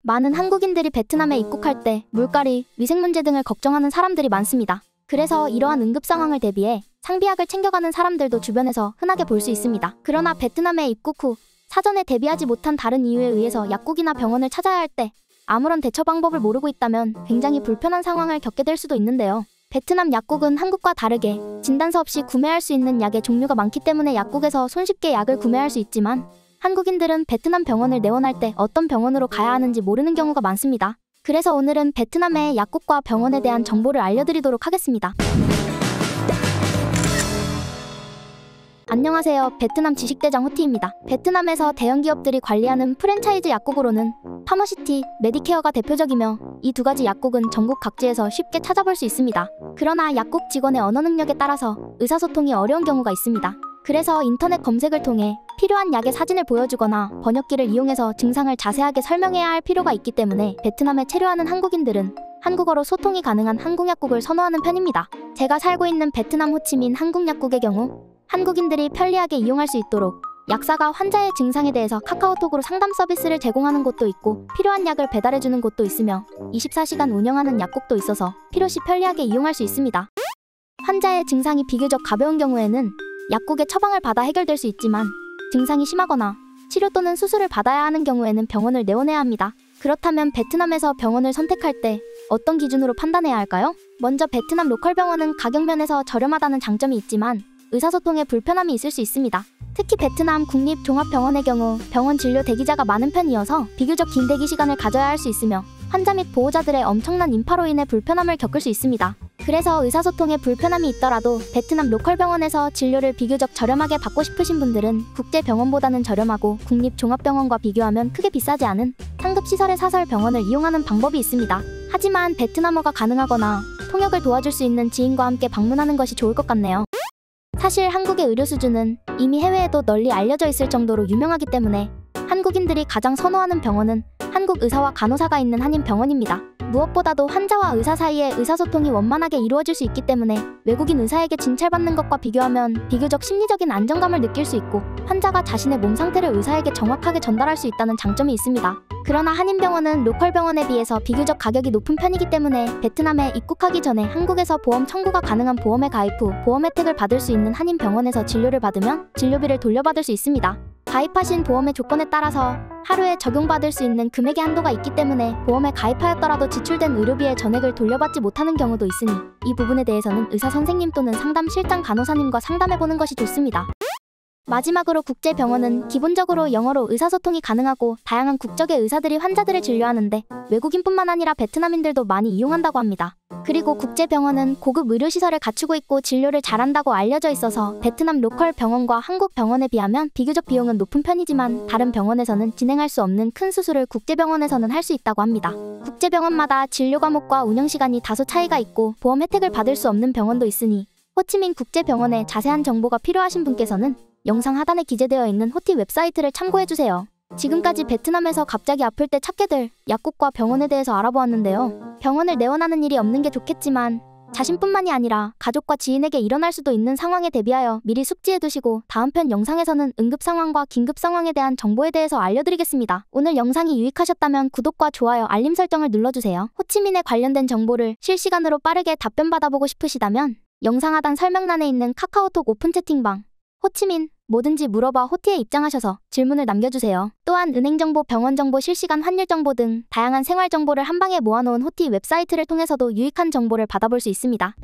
많은 한국인들이 베트남에 입국할 때 물갈이, 위생 문제 등을 걱정하는 사람들이 많습니다. 그래서 이러한 응급 상황을 대비해 상비약을 챙겨가는 사람들도 주변에서 흔하게 볼 수 있습니다. 그러나 베트남에 입국 후 사전에 대비하지 못한 다른 이유에 의해서 약국이나 병원을 찾아야 할 때 아무런 대처 방법을 모르고 있다면 굉장히 불편한 상황을 겪게 될 수도 있는데요. 베트남 약국은 한국과 다르게 진단서 없이 구매할 수 있는 약의 종류가 많기 때문에 약국에서 손쉽게 약을 구매할 수 있지만 한국인들은 베트남 병원을 내원할 때 어떤 병원으로 가야 하는지 모르는 경우가 많습니다. 그래서 오늘은 베트남의 약국과 병원에 대한 정보를 알려드리도록 하겠습니다. 안녕하세요. 베트남 지식대장 호티입니다. 베트남에서 대형 기업들이 관리하는 프랜차이즈 약국으로는 파머시티, 메디케어가 대표적이며 이 두 가지 약국은 전국 각지에서 쉽게 찾아볼 수 있습니다. 그러나 약국 직원의 언어 능력에 따라서 의사소통이 어려운 경우가 있습니다. 그래서 인터넷 검색을 통해 필요한 약의 사진을 보여주거나 번역기를 이용해서 증상을 자세하게 설명해야 할 필요가 있기 때문에 베트남에 체류하는 한국인들은 한국어로 소통이 가능한 한국약국을 선호하는 편입니다. 제가 살고 있는 베트남 호치민 한국약국의 경우 한국인들이 편리하게 이용할 수 있도록 약사가 환자의 증상에 대해서 카카오톡으로 상담 서비스를 제공하는 곳도 있고 필요한 약을 배달해주는 곳도 있으며 24시간 운영하는 약국도 있어서 필요시 편리하게 이용할 수 있습니다. 환자의 증상이 비교적 가벼운 경우에는 약국의 처방을 받아 해결될 수 있지만 증상이 심하거나 치료 또는 수술을 받아야 하는 경우에는 병원을 내원해야 합니다. 그렇다면 베트남에서 병원을 선택할 때 어떤 기준으로 판단해야 할까요? 먼저 베트남 로컬 병원은 가격 면에서 저렴하다는 장점이 있지만 의사소통에 불편함이 있을 수 있습니다. 특히 베트남 국립종합병원의 경우 병원 진료 대기자가 많은 편이어서 비교적 긴 대기 시간을 가져야 할 수 있으며 환자 및 보호자들의 엄청난 인파로 인해 불편함을 겪을 수 있습니다. 그래서 의사소통에 불편함이 있더라도 베트남 로컬 병원에서 진료를 비교적 저렴하게 받고 싶으신 분들은 국제병원보다는 저렴하고 국립종합병원과 비교하면 크게 비싸지 않은 상급시설의 사설병원을 이용하는 방법이 있습니다. 하지만 베트남어가 가능하거나 통역을 도와줄 수 있는 지인과 함께 방문하는 것이 좋을 것 같네요. 사실 한국의 의료 수준은 이미 해외에도 널리 알려져 있을 정도로 유명하기 때문에 한국인들이 가장 선호하는 병원은 한국 의사와 간호사가 있는 한인병원입니다. 무엇보다도 환자와 의사 사이의 의사소통이 원만하게 이루어질 수 있기 때문에 외국인 의사에게 진찰받는 것과 비교하면 비교적 심리적인 안정감을 느낄 수 있고 환자가 자신의 몸 상태를 의사에게 정확하게 전달할 수 있다는 장점이 있습니다. 그러나 한인병원은 로컬 병원에 비해서 비교적 가격이 높은 편이기 때문에 베트남에 입국하기 전에 한국에서 보험 청구가 가능한 보험에 가입 후 보험 혜택을 받을 수 있는 한인병원에서 진료를 받으면 진료비를 돌려받을 수 있습니다. 가입하신 보험의 조건에 따라서 하루에 적용받을 수 있는 금액의 한도가 있기 때문에 보험에 가입하였더라도 지출된 의료비의 전액을 돌려받지 못하는 경우도 있으니 이 부분에 대해서는 의사 선생님 또는 상담실장 간호사님과 상담해보는 것이 좋습니다. 마지막으로 국제병원은 기본적으로 영어로 의사소통이 가능하고 다양한 국적의 의사들이 환자들을 진료하는데 외국인뿐만 아니라 베트남인들도 많이 이용한다고 합니다. 그리고 국제병원은 고급 의료시설을 갖추고 있고 진료를 잘한다고 알려져 있어서 베트남 로컬 병원과 한국 병원에 비하면 비교적 비용은 높은 편이지만 다른 병원에서는 진행할 수 없는 큰 수술을 국제병원에서는 할 수 있다고 합니다. 국제병원마다 진료 과목과 운영시간이 다소 차이가 있고 보험 혜택을 받을 수 없는 병원도 있으니 호치민 국제병원의 자세한 정보가 필요하신 분께서는 영상 하단에 기재되어 있는 호티 웹사이트를 참고해주세요. 지금까지 베트남에서 갑자기 아플 때 찾게 될 약국과 병원에 대해서 알아보았는데요. 병원을 내원하는 일이 없는 게 좋겠지만 자신뿐만이 아니라 가족과 지인에게 일어날 수도 있는 상황에 대비하여 미리 숙지해두시고 다음 편 영상에서는 응급 상황과 긴급 상황에 대한 정보에 대해서 알려드리겠습니다. 오늘 영상이 유익하셨다면 구독과 좋아요, 알림 설정을 눌러주세요. 호치민에 관련된 정보를 실시간으로 빠르게 답변 받아보고 싶으시다면 영상 하단 설명란에 있는 카카오톡 오픈 채팅방 호치민 뭐든지 물어봐 호티에 입장하셔서 질문을 남겨주세요. 또한 은행정보, 병원정보, 실시간 환율정보 등 다양한 생활정보를 한방에 모아놓은 호티 웹사이트를 통해서도 유익한 정보를 받아볼 수 있습니다.